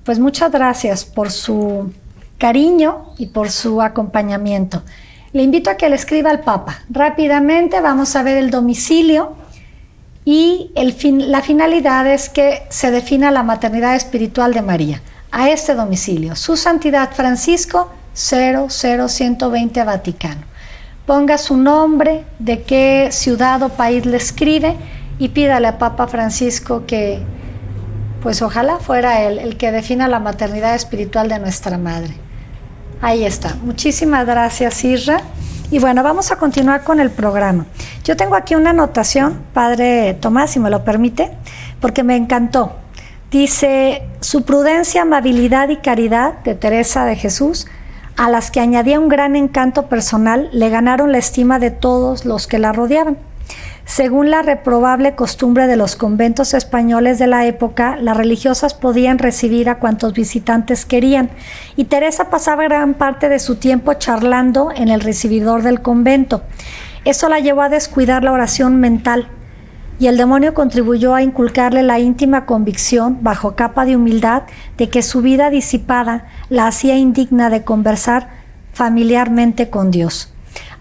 Pues muchas gracias por su cariño y por su acompañamiento. Le invito a que le escriba al Papa. Rápidamente vamos a ver el domicilio, y la finalidad es que se defina la maternidad espiritual de María. A este domicilio, Su Santidad Francisco, 00120 Vaticano. Ponga su nombre, de qué ciudad o país le escribe, y pídale a Papa Francisco que, pues ojalá fuera él el que defina la maternidad espiritual de nuestra Madre. Ahí está. Muchísimas gracias, Isra. Y bueno, vamos a continuar con el programa. Yo tengo aquí una anotación, Padre Tomás, si me lo permite, porque me encantó. Dice: su prudencia, amabilidad y caridad de Teresa de Jesús, a las que añadía un gran encanto personal, le ganaron la estima de todos los que la rodeaban. Según la reprobable costumbre de los conventos españoles de la época, las religiosas podían recibir a cuantos visitantes querían, y Teresa pasaba gran parte de su tiempo charlando en el recibidor del convento. Eso la llevó a descuidar la oración mental, y el demonio contribuyó a inculcarle la íntima convicción, bajo capa de humildad, de que su vida disipada la hacía indigna de conversar familiarmente con Dios.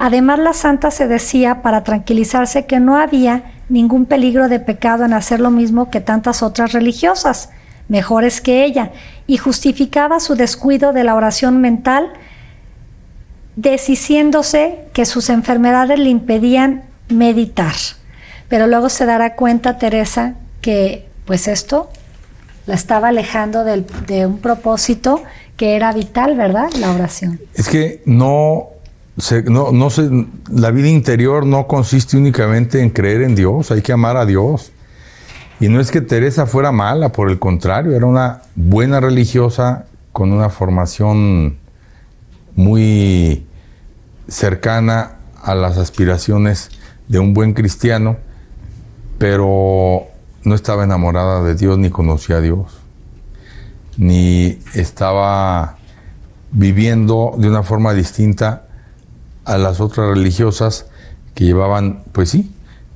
Además, la santa se decía, para tranquilizarse, que no había ningún peligro de pecado en hacer lo mismo que tantas otras religiosas, mejores que ella, y justificaba su descuido de la oración mental, diciéndose que sus enfermedades le impedían meditar. Pero luego se dará cuenta Teresa que pues esto la estaba alejando de un propósito que era vital, ¿verdad? La oración. Es que la vida interior no consiste únicamente en creer en Dios, hay que amar a Dios. Y no es que Teresa fuera mala, por el contrario, era una buena religiosa con una formación muy cercana a las aspiraciones de un buen cristiano, pero no estaba enamorada de Dios, ni conocía a Dios, ni estaba viviendo de una forma distinta a las otras religiosas que llevaban, pues sí,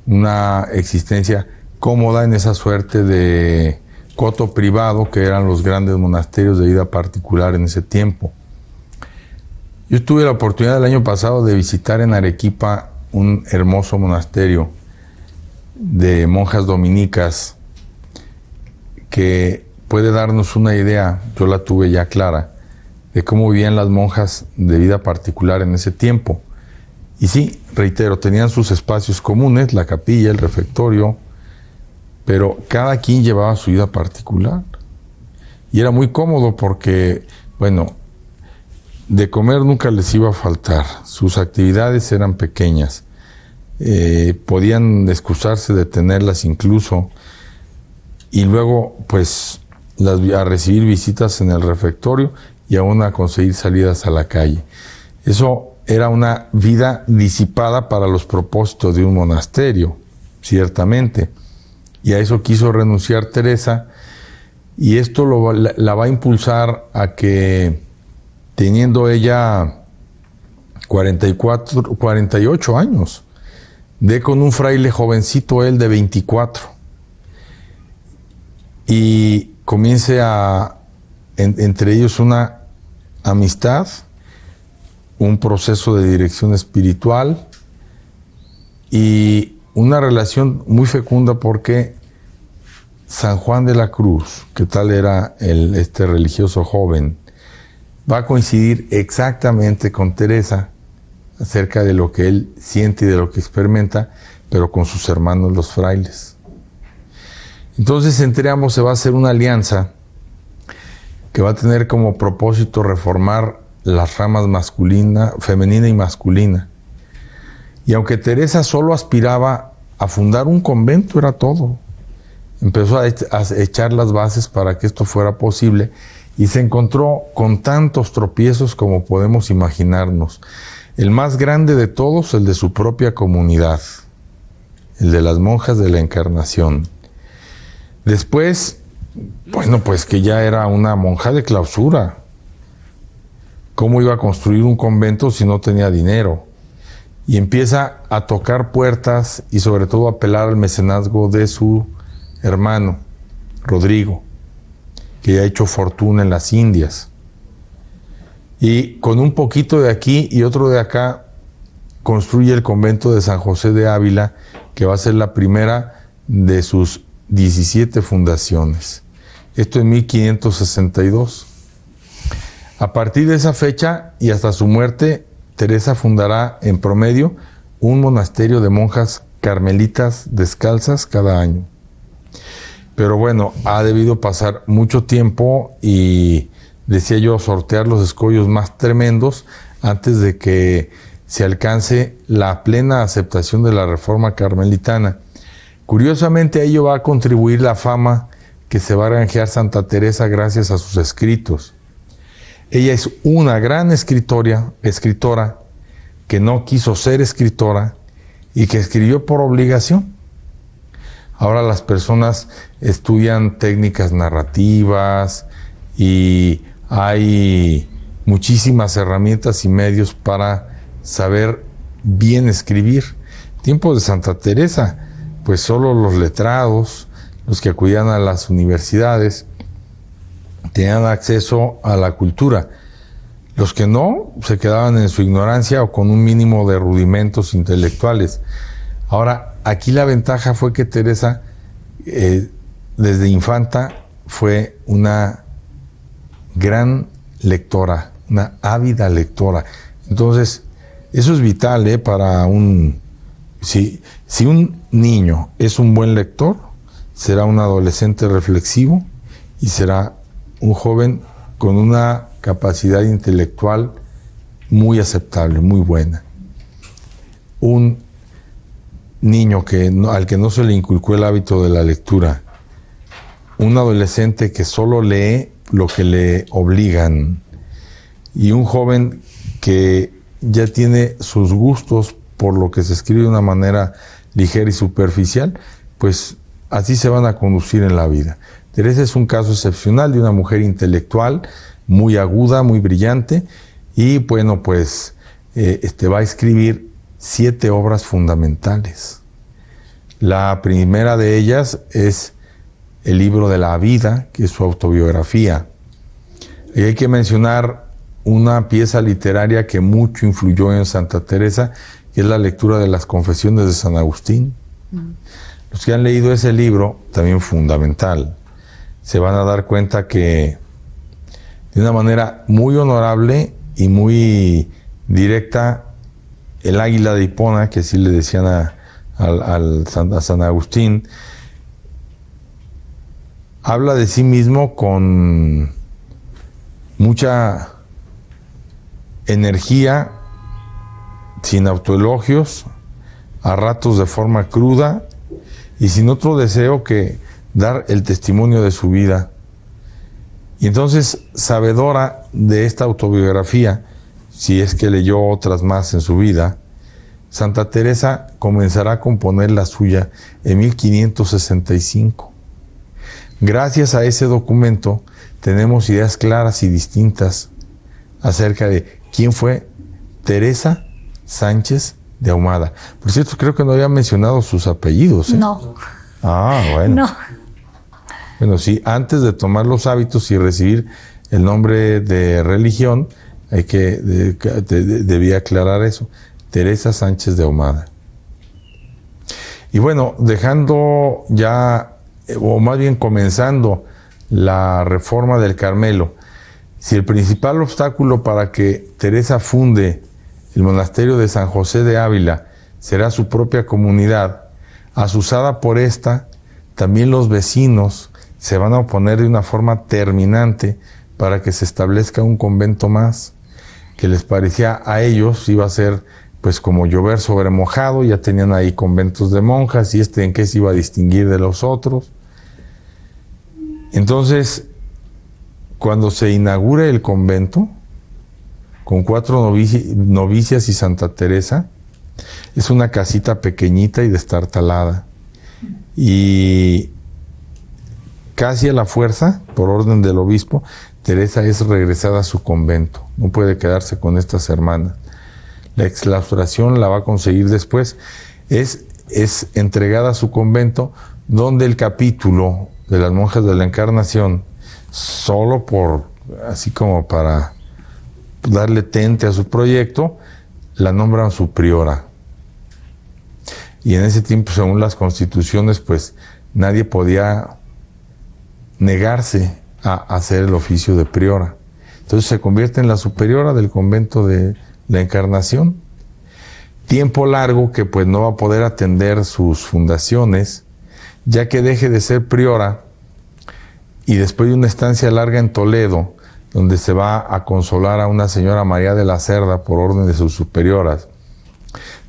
una existencia cómoda en esa suerte de coto privado que eran los grandes monasterios de vida particular en ese tiempo. Yo tuve la oportunidad el año pasado de visitar en Arequipa un hermoso monasterio de monjas dominicas que puede darnos una idea, yo la tuve ya clara, de cómo vivían las monjas de vida particular en ese tiempo. Y sí, reitero, tenían sus espacios comunes, la capilla, el refectorio, pero cada quien llevaba su vida particular. Y era muy cómodo porque, bueno, de comer nunca les iba a faltar, sus actividades eran pequeñas, podían excusarse de tenerlas incluso, y luego pues a recibir visitas en el refectorio y aún a conseguir salidas a la calle. Eso era una vida disipada para los propósitos de un monasterio, ciertamente, y a eso quiso renunciar Teresa, y esto la va a impulsar a que, teniendo ella 48 años, dé con un fraile jovencito, él de 24, y comience entre ellos una amistad un proceso de dirección espiritual y una relación muy fecunda porque San Juan de la Cruz, que tal era este religioso joven, va a coincidir exactamente con Teresa acerca de lo que él siente y de lo que experimenta, pero con sus hermanos los frailes. Entonces entre ambos se va a hacer una alianza que va a tener como propósito reformar las ramas femenina y masculina. Y aunque Teresa solo aspiraba a fundar un convento, era todo. Empezó a echar las bases para que esto fuera posible y se encontró con tantos tropiezos como podemos imaginarnos. El más grande de todos, el de su propia comunidad, el de las monjas de la Encarnación. Después, bueno, pues que ya era una monja de clausura. ¿Cómo iba a construir un convento si no tenía dinero? Y empieza a tocar puertas y sobre todo a apelar al mecenazgo de su hermano, Rodrigo, que ya ha hecho fortuna en las Indias. Y con un poquito de aquí y otro de acá, construye el convento de San José de Ávila, que va a ser la primera de sus 17 fundaciones. Esto en 1562. A partir de esa fecha y hasta su muerte, Teresa fundará en promedio un monasterio de monjas carmelitas descalzas cada año. Pero bueno, ha debido pasar mucho tiempo y, decía yo, sortear los escollos más tremendos antes de que se alcance la plena aceptación de la reforma carmelitana. Curiosamente, a ello va a contribuir la fama que se va a granjear Santa Teresa gracias a sus escritos. Ella es una gran escritora que no quiso ser escritora y que escribió por obligación. Ahora las personas estudian técnicas narrativas y hay muchísimas herramientas y medios para saber bien escribir. En tiempos de Santa Teresa, pues solo los letrados, los que acudían a las universidades, tenían acceso a la cultura. Los que no, se quedaban en su ignorancia o con un mínimo de rudimentos intelectuales. Ahora, aquí la ventaja fue que Teresa, desde infanta, fue una gran lectora, una ávida lectora. Entonces, eso es vital, para un... Si un niño es un buen lector, será un adolescente reflexivo y será un joven con una capacidad intelectual muy aceptable, muy buena. Un niño al que no se le inculcó el hábito de la lectura, un adolescente que solo lee lo que le obligan, y un joven que ya tiene sus gustos por lo que se escribe de una manera ligera y superficial, pues así se van a conducir en la vida. Teresa es un caso excepcional de una mujer intelectual, muy aguda, muy brillante, y bueno, pues va a escribir 7 obras fundamentales. La primera de ellas es el libro de la vida, que es su autobiografía. Y hay que mencionar una pieza literaria que mucho influyó en Santa Teresa, que es la lectura de las Confesiones de San Agustín. Los que han leído ese libro, también fundamental, se van a dar cuenta que de una manera muy honorable y muy directa, el águila de Hipona, que así le decían a San Agustín, habla de sí mismo con mucha energía, sin autoelogios, a ratos de forma cruda y sin otro deseo que dar el testimonio de su vida. Y entonces, sabedora de esta autobiografía, si es que leyó otras más en su vida, Santa Teresa comenzará a componer la suya en 1565. Gracias a ese documento tenemos ideas claras y distintas acerca de quién fue Teresa Sánchez de Ahumada. Por cierto, creo que no había mencionado sus apellidos, ¿eh? No. Ah, bueno. No. Bueno, sí, antes de tomar los hábitos y recibir el nombre de religión, debía aclarar eso. Teresa Sánchez de Ahumada. Y bueno, dejando ya, o más bien comenzando la reforma del Carmelo, si el principal obstáculo para que Teresa funde el monasterio de San José de Ávila será su propia comunidad, azuzada por esta, también los vecinos se van a oponer de una forma terminante para que se establezca un convento más, que les parecía a ellos iba a ser pues como llover sobre mojado. Ya tenían ahí conventos de monjas, y en qué se iba a distinguir de los otros. Entonces, cuando se inaugura el convento, con 4 novicias y Santa Teresa, es una casita pequeñita y destartalada. Y casi a la fuerza, por orden del obispo, Teresa es regresada a su convento. No puede quedarse con estas hermanas. La exclaustración la va a conseguir después. Es entregada a su convento, donde el capítulo de las monjas de la Encarnación, solo así como para darle tente a su proyecto, la nombran su priora. Y en ese tiempo, según las constituciones, pues nadie podía negarse a hacer el oficio de priora. Entonces se convierte en la superiora del convento de la Encarnación. Tiempo largo que pues no va a poder atender sus fundaciones, ya que deje de ser priora, y después de una estancia larga en Toledo, donde se va a consolar a una señora María de la Cerda por orden de sus superioras,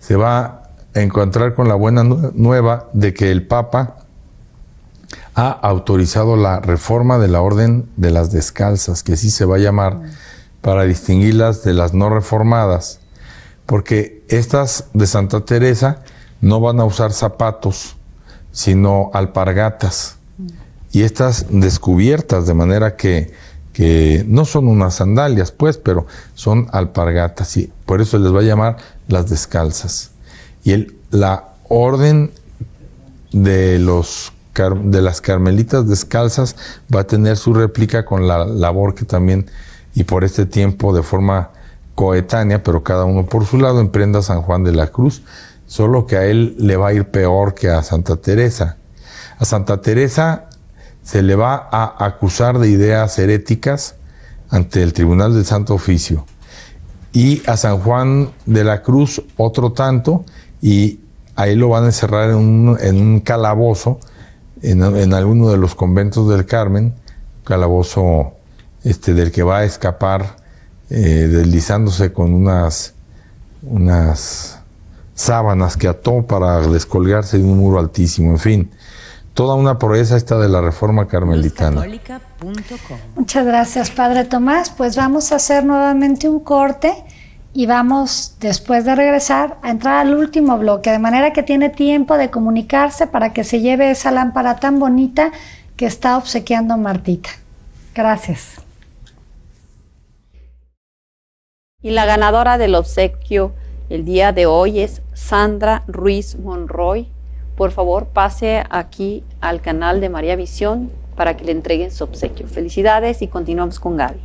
se va a encontrar con la buena nueva de que el Papa ha autorizado la reforma de la Orden de las Descalzas, que así se va a llamar, para distinguirlas de las no reformadas, porque estas de Santa Teresa no van a usar zapatos, sino alpargatas, y estas descubiertas, de manera que no son unas sandalias, pues, pero son alpargatas, y por eso les va a llamar las descalzas. Y la orden de las carmelitas descalzas va a tener su réplica con la labor que también, y por este tiempo de forma coetánea, pero cada uno por su lado, emprenda San Juan de la Cruz, solo que a él le va a ir peor que a Santa Teresa. A Santa Teresa se le va a acusar de ideas heréticas ante el Tribunal del Santo Oficio, y a San Juan de la Cruz otro tanto, y ahí lo van a encerrar en un calabozo, en alguno de los conventos del Carmen, calabozo del que va a escapar deslizándose con unas sábanas que ató para descolgarse de un muro altísimo. En fin, toda una proeza esta de la Reforma Carmelitana. Muchas gracias, Padre Tomás. Pues vamos a hacer nuevamente un corte y vamos, después de regresar, a entrar al último bloque, de manera que tiene tiempo de comunicarse para que se lleve esa lámpara tan bonita que está obsequiando Martita. Gracias. Y la ganadora del obsequio el día de hoy es Sandra Ruiz Monroy. Por favor, pase aquí al canal de María Visión para que le entreguen su obsequio. Felicidades, y continuamos con Gaby.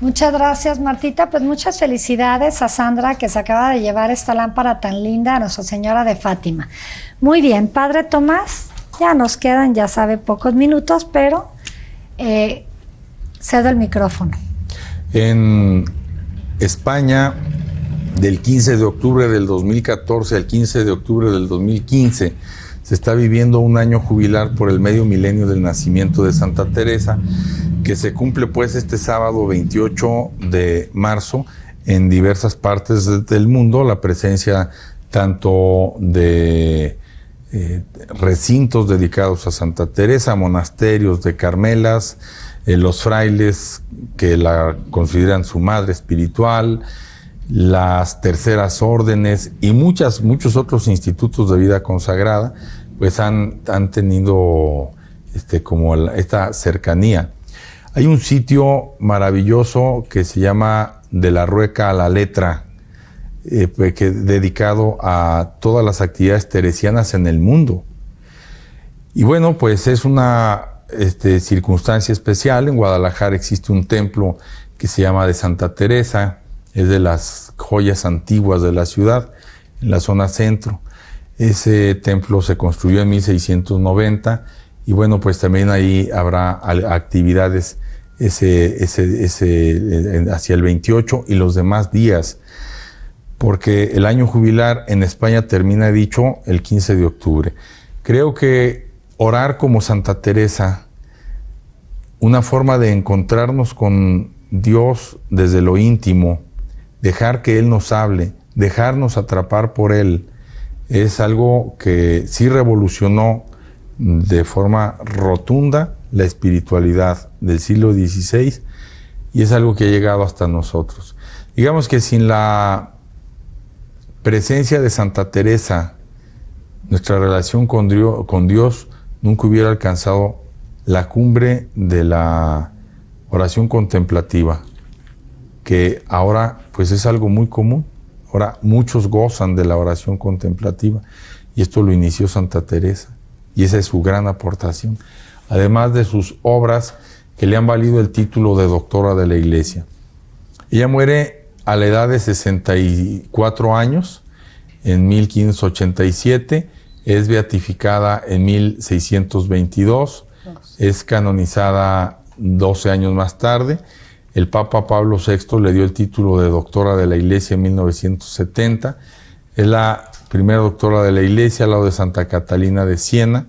Muchas gracias, Martita. Pues muchas felicidades a Sandra, que se acaba de llevar esta lámpara tan linda a Nuestra Señora de Fátima. Muy bien, Padre Tomás, ya nos quedan, ya sabe, pocos minutos, pero cedo el micrófono. En España, del 15 de octubre del 2014 al 15 de octubre del 2015, se está viviendo un año jubilar por el medio milenio del nacimiento de Santa Teresa, que se cumple pues este sábado 28 de marzo en diversas partes del mundo. La presencia tanto de recintos dedicados a Santa Teresa, monasterios de Carmelas, los frailes que la consideran su madre espiritual, las terceras órdenes y muchos otros institutos de vida consagrada, pues han tenido como esta cercanía. Hay un sitio maravilloso que se llama De la Rueca a la Letra, dedicado a todas las actividades teresianas en el mundo. Y bueno, pues es una circunstancia especial. En Guadalajara existe un templo que se llama de Santa Teresa, es de las joyas antiguas de la ciudad, en la zona centro. Ese templo se construyó en 1690 y bueno, pues también ahí habrá actividades hacia el 28 y los demás días, porque el año jubilar en España termina, dicho, el 15 de octubre. Creo que orar como Santa Teresa, una forma de encontrarnos con Dios desde lo íntimo, dejar que Él nos hable, dejarnos atrapar por Él, es algo que sí revolucionó de forma rotunda la espiritualidad del siglo XVI y es algo que ha llegado hasta nosotros. Digamos que sin la presencia de Santa Teresa, nuestra relación con Dios nunca hubiera alcanzado la cumbre de la oración contemplativa, que ahora pues es algo muy común. Ahora muchos gozan de la oración contemplativa y esto lo inició Santa Teresa y esa es su gran aportación, además de sus obras que le han valido el título de doctora de la Iglesia. Ella muere a la edad de 64 años en 1587, es beatificada en 1622, es canonizada 12 años más tarde. El Papa Pablo VI le dio el título de doctora de la Iglesia en 1970. Es la primera doctora de la Iglesia al lado de Santa Catalina de Siena.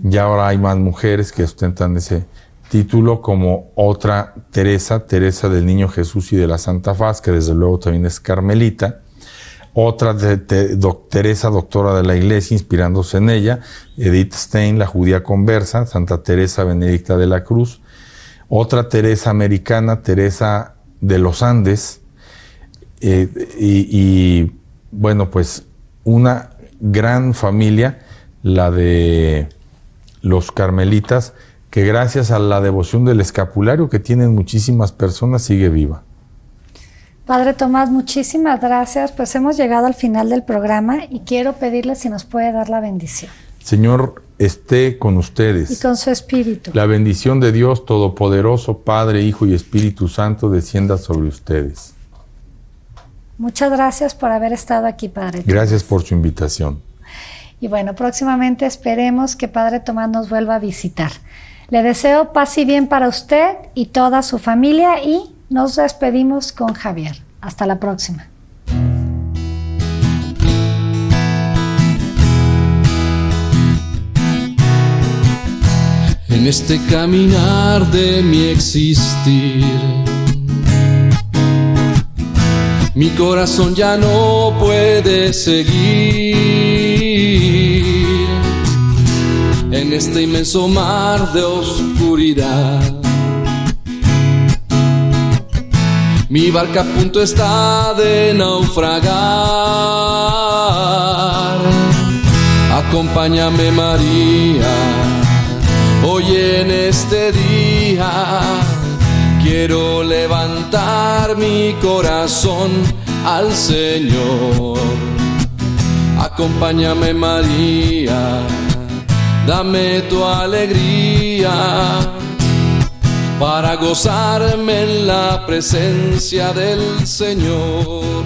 Y ahora hay más mujeres que ostentan ese título, como otra Teresa, Teresa del Niño Jesús y de la Santa Faz, que desde luego también es carmelita. Otra Teresa, doctora de la Iglesia, inspirándose en ella, Edith Stein, la judía conversa, Santa Teresa Benedicta de la Cruz. Otra Teresa americana, Teresa de los Andes, y bueno, pues una gran familia, la de los carmelitas, que gracias a la devoción del escapulario que tienen muchísimas personas, sigue viva. Padre Tomás, muchísimas gracias, pues hemos llegado al final del programa y quiero pedirle si nos puede dar la bendición. Señor, esté con ustedes. Y con su espíritu. La bendición de Dios Todopoderoso, Padre, Hijo y Espíritu Santo, descienda sobre ustedes. Muchas gracias por haber estado aquí, Padre Tomás. Gracias por su invitación. Y bueno, próximamente esperemos que Padre Tomás nos vuelva a visitar. Le deseo paz y bien para usted y toda su familia y nos despedimos con Javier. Hasta la próxima. En este caminar de mi existir, mi corazón ya no puede seguir en este inmenso mar de oscuridad. Mi barca a punto está de naufragar. Acompáñame, María, hoy en este día. Quiero levantar mi corazón al Señor. Acompáñame, María, dame tu alegría para gozarme en la presencia del Señor.